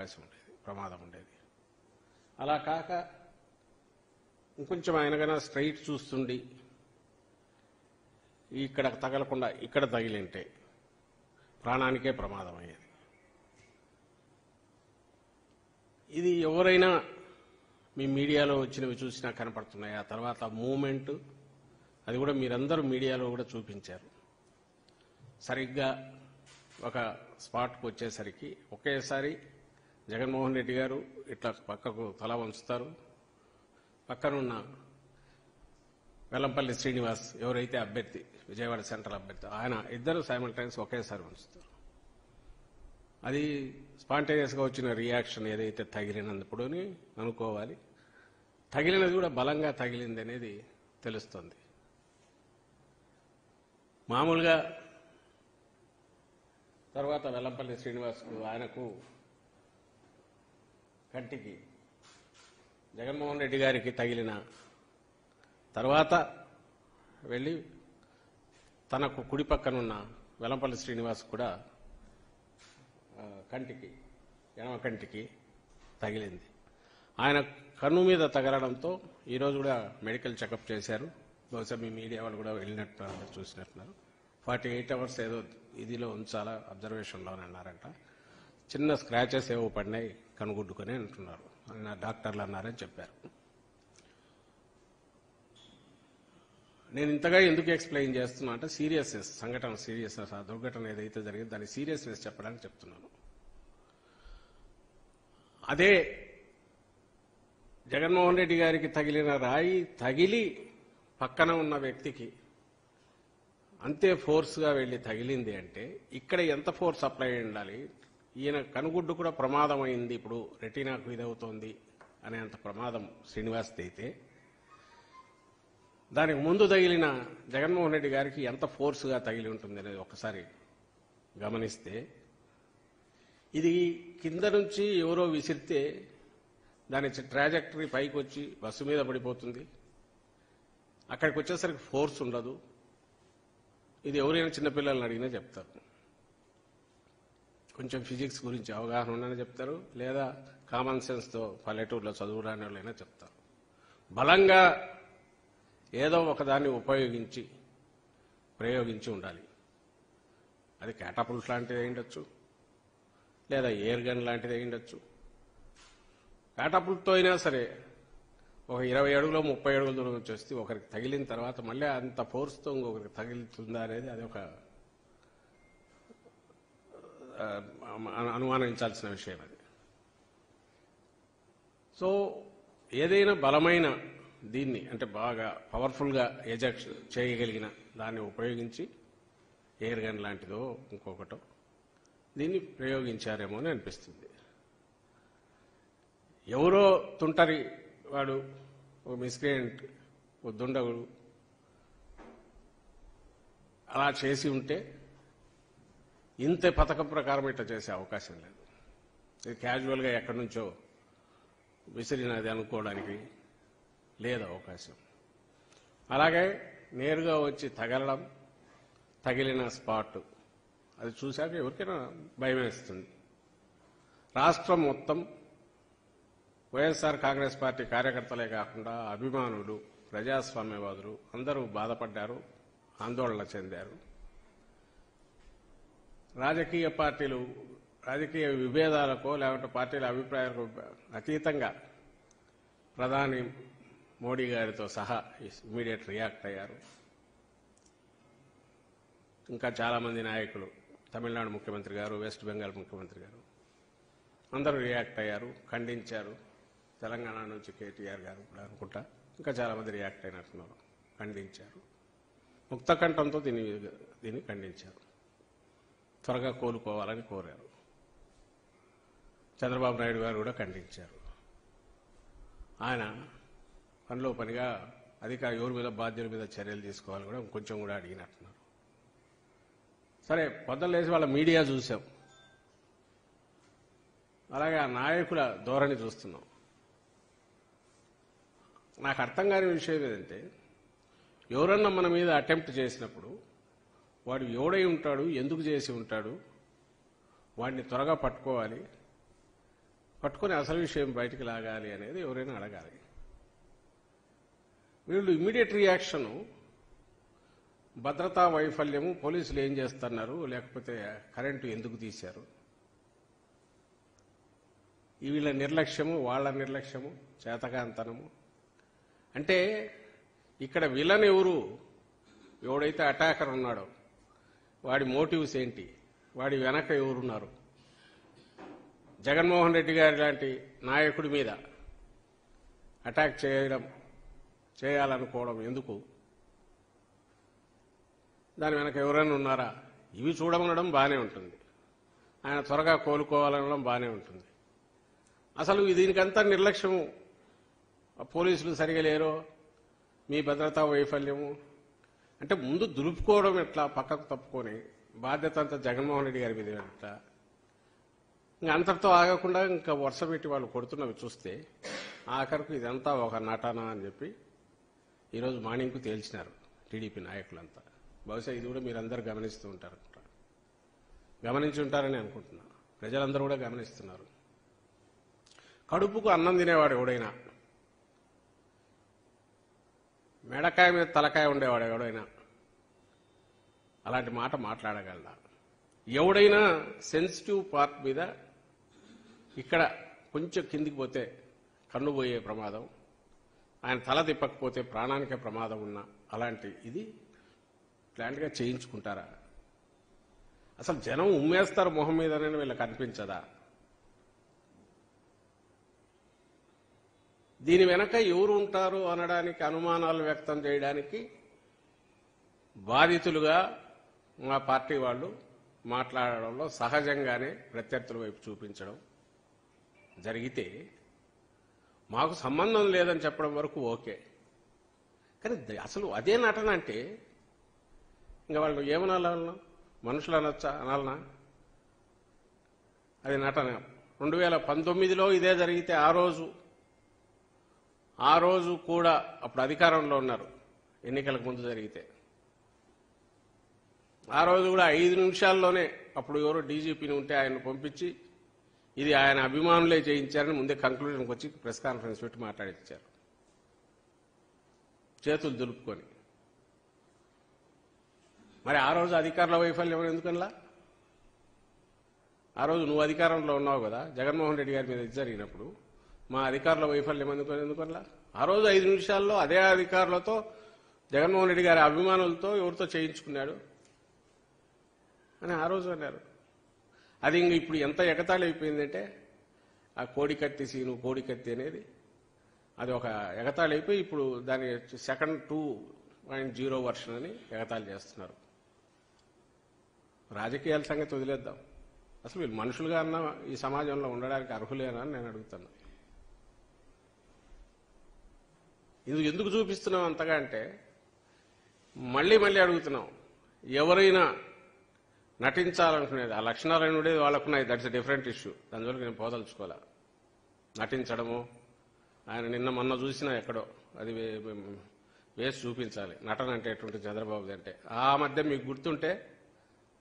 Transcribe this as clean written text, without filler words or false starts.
అవకాశం ఉండేది, ప్రమాదం ఉండేది. అలా కాక ఇంకొంచెం ఆయనకైనా స్ట్రైట్ చూస్తుండి ఇక్కడ తగలకుండా ఇక్కడ తగిలింటే ప్రాణానికే ప్రమాదం అయ్యేది. ఇది ఎవరైనా మీ మీడియాలో వచ్చినవి చూసినా కనపడుతున్నాయి. ఆ తర్వాత మూమెంట్ అది కూడా మీరందరూ మీడియాలో కూడా చూపించారు. సరిగ్గా ఒక స్పాట్కు వచ్చేసరికి ఒకేసారి జగన్మోహన్ రెడ్డి గారు ఇట్లా పక్కకు తల వంచుతారు. పక్కనున్న వెల్లంపల్లి శ్రీనివాస్ ఎవరైతే అభ్యర్థి, విజయవాడ సెంట్రల్ అభ్యర్థి, ఆయన ఇద్దరు సైమల్టైన్స్ ఒకేసారి వంచుతారు. అది స్పాంటేనియస్గా వచ్చిన రియాక్షన్ ఏదైతే తగిలినందుప్పుడు అనుకోవాలి. తగిలినది కూడా బలంగా తగిలింది అనేది తెలుస్తుంది. మామూలుగా తర్వాత వెల్లంపల్లి శ్రీనివాస్కు ఆయనకు కంటికి జగన్మోహన్ రెడ్డి గారికి తగిలిన తర్వాత వెళ్ళి తనకు కుడి పక్కనున్న వెల్లంపల్లి శ్రీనివాస్ కూడా కంటికి, ఎడమ కంటికి తగిలింది. ఆయన కన్ను మీద తగలడంతో ఈరోజు కూడా మెడికల్ చెకప్ చేశారు. బహుశా మీ మీడియా వాళ్ళు కూడా వెళ్ళినట్టు చూసినట్టున్నారు. 48 hours ఏదో ఇదిలో ఉంచాలా, అబ్జర్వేషన్లోనే అన్నారంట. చిన్న స్క్రాచెస్ ఏవో పడినాయి కనుగుడ్డుకొని అంటున్నారు, నా డాక్టర్లు అన్నారని చెప్పారు. నేను ఇంతగా ఎందుకు ఎక్స్ప్లెయిన్ చేస్తున్నా అంటే సీరియస్నెస్, సంఘటన సీరియస్నెస్, ఆ దుర్ఘటన ఏదైతే జరిగిందో దాని సీరియస్నెస్ చెప్పడానికి చెప్తున్నాను. అదే జగన్మోహన్ రెడ్డి గారికి తగిలిన రాయి తగిలి పక్కన ఉన్న వ్యక్తికి అంతే ఫోర్స్గా వెళ్ళి తగిలింది అంటే ఇక్కడ ఎంత ఫోర్స్ అప్లై ఉండాలి. ఈయన కనుగుడ్డు కూడా ప్రమాదం అయింది, ఇప్పుడు రెటీనాకు ఇదవుతోంది అనేంత ప్రమాదం శ్రీనివాస్ అయితే దానికి ముందు తగిలిన జగన్మోహన్ రెడ్డి గారికి ఎంత ఫోర్స్గా తగిలి ఉంటుంది అనేది ఒకసారి గమనిస్తే, ఇది కింద నుంచి ఎవరో విసిరితే దాని ట్రాజెక్టరీ పైకి వచ్చి బస్సు మీద పడిపోతుంది. అక్కడికి వచ్చేసరికి ఫోర్స్ ఉండదు. ఇది ఎవరైనా చిన్నపిల్లల్ని అడిగినా చెప్తారు. కొంచెం ఫిజిక్స్ గురించి అవగాహన ఉండని చెప్తారు, లేదా కామన్ సెన్స్తో పల్లెటూరులో చదువు రాని వాళ్ళైనా చెప్తారు. బలంగా ఏదో ఒకదాన్ని ప్రయోగించి ఉండాలి. అది క్యాటపుల్ట్ లాంటిది అయ్యుండొచ్చు, లేదా ఎయిర్ గన్ లాంటిది అయ్యుండొచ్చు. క్యాటపుల్ట్తో అయినా సరే ఒక 20 అడుగులో 30 అడుగుల దూరం వచ్చేస్తే ఒకరికి తగిలిన తర్వాత మళ్ళీ అంత ఫోర్స్తో ఇంకొకరికి తగిలితుందా అనేది అది ఒక అనుమానించాల్సిన విషయం అది. సో ఏదైనా బలమైన దీన్ని అంటే బాగా పవర్ఫుల్గా ఎజెక్ట్ చేయగలిగిన దాన్ని ఉపయోగించి ఎయిర్ గన్ లాంటిదో ఇంకొకటో దీన్ని ప్రయోగించారేమో అని అనిపిస్తుంది. ఎవరో తుంటరి వాడు, ఓ మిస్క్రియంట్, ఓ దుండగుడు అలా చేసి ఉంటే ఇంత పథకం ప్రకారం ఇట్లా చేసే అవకాశం లేదు. ఇది క్యాజువల్గా ఎక్కడి నుంచో విసిరినది అనుకోవడానికి లేదు అవకాశం. అలాగే నేరుగా వచ్చి తగలడం, తగిలిన స్పాట్ అది చూశాక ఎవరికైనా భయం వేస్తుంది. రాష్ట్రం మొత్తం వైఎస్ఆర్ కాంగ్రెస్ పార్టీ కార్యకర్తలే కాకుండా అభిమానులు, ప్రజాస్వామ్యవాదులు అందరూ బాధపడ్డారు, ఆందోళన చెందారు. రాజకీయ పార్టీలు రాజకీయ విభేదాలకో లేకుంటే పార్టీల అభిప్రాయాలకు అతీతంగా ప్రధాని మోడీ గారితో సహా ఇమీడియట్ రియాక్ట్ అయ్యారు. ఇంకా చాలామంది నాయకులు, తమిళనాడు ముఖ్యమంత్రి గారు, వెస్ట్ బెంగాల్ ముఖ్యమంత్రి గారు అందరూ రియాక్ట్ అయ్యారు, ఖండించారు. తెలంగాణ నుంచి కేటీఆర్ గారు కూడా అనుకుంటా ఇంకా చాలామంది రియాక్ట్ అయినట్టున్నారు, ఖండించారు. ముక్తకంఠంతో దీన్ని ఖండించారు. త్వరగా కోలుకోవాలని కోరారు. చంద్రబాబు నాయుడు గారు కూడా ఖండించారు. ఆయన పనిలో పనిగా ఎవరి మీద బాధ్యుల మీద చర్యలు తీసుకోవాలి కూడా కొంచెం కూడా అడిగినట్టున్నారు. సరే, పొద్దున్న లేచి వాళ్ళ మీడియా చూసాం, అలాగే ఆ నాయకుల ధోరణి చూస్తున్నాం. నాకు అర్థం కాని విషయం ఏంటంటే, ఎవరన్నా మన మీద అటెంప్ట్ చేసినప్పుడు వాడు ఎవడై ఉంటాడు, ఎందుకు చేసి ఉంటాడు, వాడిని త్వరగా పట్టుకోవాలి, పట్టుకొని అసలు విషయం బయటికి లాగాలి అనేది ఎవరైనా అడగాలి. వీళ్ళు ఇమ్మీడియట్ రియాక్షను భద్రతా వైఫల్యము, పోలీసులు ఏం చేస్తున్నారు, లేకపోతే కరెంటు ఎందుకు తీశారు, వీళ్ళ నిర్లక్ష్యము, వాళ్ళ నిర్లక్ష్యము, చేతకాంతనము. అంటే ఇక్కడ విలన్ ఎవరు, ఎవడైతే అటాకర్ ఉన్నాడో వాడి మోటివ్స్ ఏంటి, వాడి వెనక ఎవరున్నారు. జగన్మోహన్ రెడ్డి గారి లాంటి నాయకుడి మీద అటాక్ చేయాలనుకోవడం ఎందుకు, దాని వెనక ఎవరైనా ఉన్నారా, ఇవి చూడమనడం బాగానే ఉంటుంది. ఆయన త్వరగా కోలుకోవాలనడం బాగానే ఉంటుంది. అసలు దీనికంతా నిర్లక్ష్యము, పోలీసులు సరిగా లేరో, మీ భద్రతా వైఫల్యము అంటే ముందు దులుపుకోవడం ఎట్లా, పక్కకు తప్పుకొని బాధ్యత అంతా జగన్మోహన్ రెడ్డి గారి మీద ఎట్లా. ఇంకా అంతటితో ఆగకుండా ఇంకా వరుస పెట్టి వాళ్ళు కొడుతున్నవి చూస్తే ఆఖరకు ఇదంతా ఒక నటన అని చెప్పి ఈరోజు మార్నింగ్కు తేల్చినారు టీడీపీ నాయకులంతా. బహుశా ఇది కూడా మీరందరూ గమనిస్తూ ఉంటారు, గమనించి ఉంటారని అనుకుంటున్నా. ప్రజలందరూ కూడా గమనిస్తున్నారు. కడుపుకు అన్నం తినేవాడు ఎవడైనా, మెడకాయ మీద తలకాయ ఉండేవాడు ఎవడైనా అలాంటి మాట మాట్లాడగలడా? ఎవడైనా సెన్సిటివ్ పార్ట్ మీద ఇక్కడ కొంచెం కిందికి పోతే కన్ను పోయే ప్రమాదం, ఆయన తల తిప్పకపోతే ప్రాణానికే ప్రమాదం ఉన్న అలాంటి ఇది ప్లాంట్గా చేయించుకుంటారా? అసలు జనం ఉమ్మేస్తారు మొహం మీదనే వీళ్ళకి అనిపించదా? దీని వెనక ఎవరు ఉంటారు అనడానికి, అనుమానాలు వ్యక్తం చేయడానికి బాధితులుగా మా పార్టీ వాళ్ళు మాట్లాడడంలో సహజంగానే ప్రత్యర్థుల వైపు చూపించడం జరిగితే మాకు సంబంధం లేదని చెప్పడం వరకు ఓకే. కానీ అసలు అదే నటన అంటే ఇంకా వాళ్ళు ఏమనాలన్నా, మనుషులు అనొచ్చా, అనాలనా? అది నటన. 2019లో ఇదే జరిగితే ఆ రోజు కూడా అప్పుడు అధికారంలో ఉన్నారు, ఎన్నికలకు ముందు జరిగితే ఆ రోజు కూడా 5 నిమిషాల్లోనే అప్పుడు ఎవరో డీజీపీని ఉంటే ఆయన పంపించి ఇది ఆయన అభిమానులే చేయించారని ముందే కంక్లూజన్కి వచ్చి ప్రెస్ కాన్ఫరెన్స్ పెట్టి మాట్లాడించారు, చేతులు దులుపుకొని. మరి ఆ రోజు అధికారుల వైఫల్యం ఎందుకనలా? ఆ రోజు నువ్వు అధికారంలో ఉన్నావు కదా, జగన్మోహన్ రెడ్డి గారి మీద ఇది జరిగినప్పుడు మా అధికారుల వైఫల్యం ఎందుకనలా? ఆ రోజు 5 నిమిషాల్లో అదే అధికారులతో, జగన్మోహన్ రెడ్డి గారి అభిమానులతో ఎవరితో చేయించుకున్నాడు అని ఆ రోజు అన్నారు. అది ఇంక ఇప్పుడు ఎంత ఎగతాళి అయిపోయిందంటే ఆ కోడికత్తి సీను, కోడికత్తి అనేది అది ఒక ఎగతాళి అయిపోయి ఇప్పుడు దాని సెకండ్ 2.0 వర్షన్ అని ఎగతాళి చేస్తున్నారు. రాజకీయాల సంగతి వదిలేద్దాం, అసలు వీళ్ళు మనుషులుగా అన్న ఈ సమాజంలో ఉండడానికి అర్హులేనా అని నేను అడుగుతాను. ఇది ఎందుకు చూపిస్తున్నాం అంతగా అంటే మళ్ళీ అడుగుతున్నాం, ఎవరైనా నటించాలనుకునేది, ఆ లక్షణాలు ఉండేది వాళ్ళకున్నాయి, దట్స్ ఎ డిఫరెంట్ ఇష్యూ, దాని వరకు నేను పోదలుచుకోవాలా. నటించడము, ఆయన మొన్న చూసినా ఎక్కడో అది వేసి చూపించాలి నటన అంటే ఎటువంటి చంద్రబాబుది అంటే. ఆ మధ్య మీకు గుర్తుంటే